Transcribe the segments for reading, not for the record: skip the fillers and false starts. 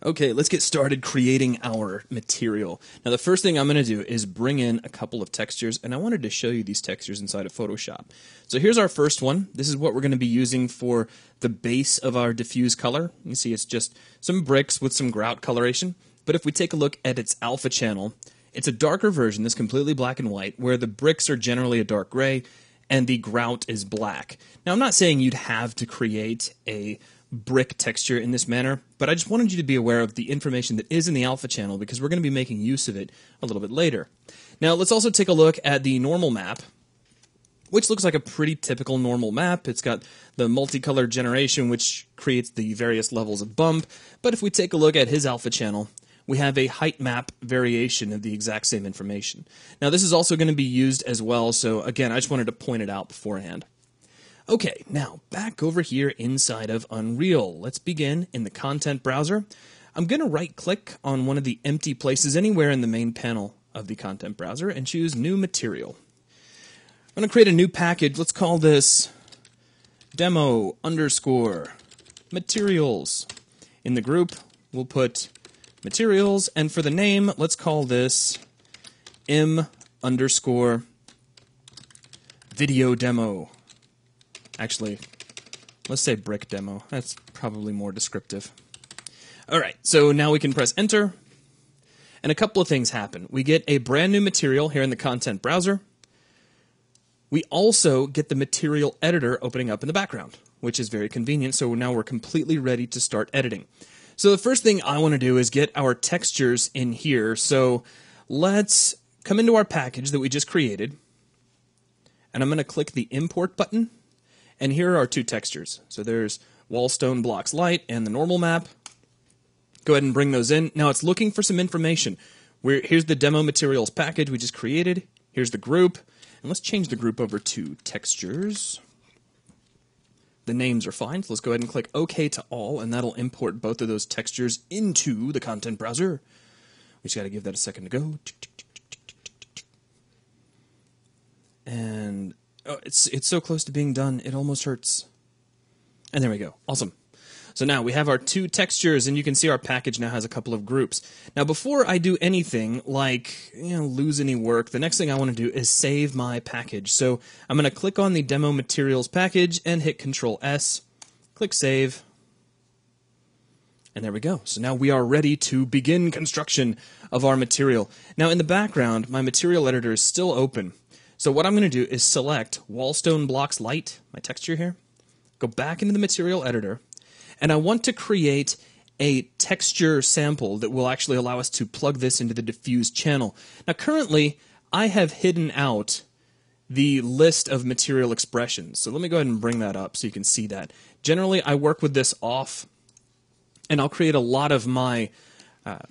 Okay, let's get started creating our material. Now the first thing I'm going to do is bring in a couple of textures, and I wanted to show you these textures inside of Photoshop. So here's our first one. This is what we're going to be using for the base of our diffuse color. You see it's just some bricks with some grout coloration. But if we take a look at its alpha channel, it's a darker version, this completely black and white, where the bricks are generally a dark gray and the grout is black. Now I'm not saying you'd have to create a brick texture in this manner, but I just wanted you to be aware of the information that is in the alpha channel because we're going to be making use of it a little bit later. Now let's also take a look at the normal map, which looks like a pretty typical normal map. It's got the multicolor generation, which creates the various levels of bump, but if we take a look at his alpha channel, we have a height map variation of the exact same information. Now this is also going to be used as well, so again, I just wanted to point it out beforehand. Okay, now back over here inside of Unreal. Let's begin in the content browser. I'm going to right-click on one of the empty places anywhere in the main panel of the content browser and choose New Material. I'm going to create a new package. Let's call this demo_materials. In the group, we'll put materials, and for the name, let's call this m_video demo. Actually, let's say brick demo. That's probably more descriptive. Alright, so now we can press enter, and a couple of things happen. We get a brand new material here in the content browser. We also get the material editor opening up in the background, which is very convenient, so now we're completely ready to start editing. So the first thing I want to do is get our textures in here, so let's come into our package that we just created, and I'm going to click the import button. And here are our two textures. So there's Wallstone Blocks Light and the normal map. Go ahead and bring those in. Now it's looking for some information. Here's the demo materials package we just created. Here's the group. And let's change the group over to textures. The names are fine. So let's go ahead and click OK to all, and that'll import both of those textures into the content browser. We just got to give that a second to go. And oh, it's so close to being done, it almost hurts. And there we go. Awesome. So now we have our two textures, and you can see our package now has a couple of groups. Now before I do anything like lose any work, the next thing I want to do is save my package. So I'm going to click on the demo materials package and hit Control S, click save, and there we go. So now we are ready to begin construction of our material. Now in the background, my material editor is still open. So what I'm going to do is select Wallstone Blocks Light, my texture here, go back into the material editor, and I want to create a texture sample that will actually allow us to plug this into the diffuse channel. Now currently, I have hidden out the list of material expressions. So let me go ahead and bring that up so you can see that. Generally, I work with this off, and I'll create a lot of my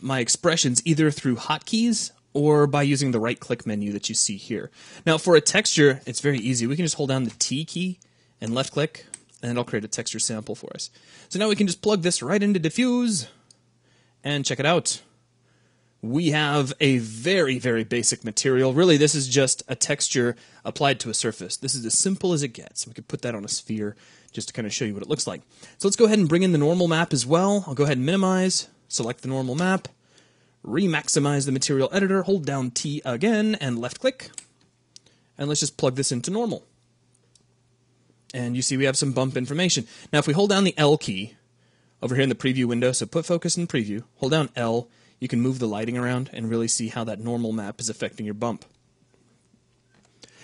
expressions either through hotkeys or by using the right-click menu that you see here. Now, for a texture, it's very easy. We can just hold down the T key and left-click, and it'll create a texture sample for us. So now we can just plug this right into Diffuse, and check it out. We have a very, very basic material. Really, this is just a texture applied to a surface. This is as simple as it gets. We could put that on a sphere just to kind of show you what it looks like. So let's go ahead and bring in the normal map as well. I'll go ahead and minimize, select the normal map, re-maximize the material editor, hold down T again, and left-click. And let's just plug this into normal. And you see we have some bump information. Now if we hold down the L key over here in the preview window, so put focus in preview, hold down L, you can move the lighting around and really see how that normal map is affecting your bump.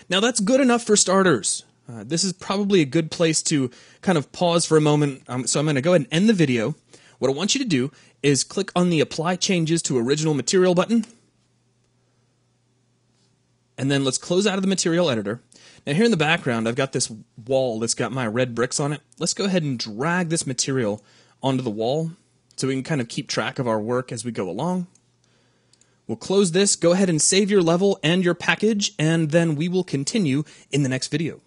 Now that's good enough for starters. This is probably a good place to kind of pause for a moment. So I'm going to go ahead and end the video. What I want you to do is click on the Apply Changes to Original Material button. And then let's close out of the material editor. Now here in the background, I've got this wall that's got my red bricks on it. Let's go ahead and drag this material onto the wall so we can kind of keep track of our work as we go along. We'll close this, go ahead and save your level and your package, and then we will continue in the next video.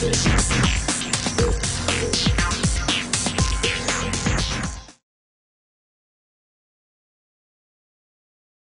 Thank you.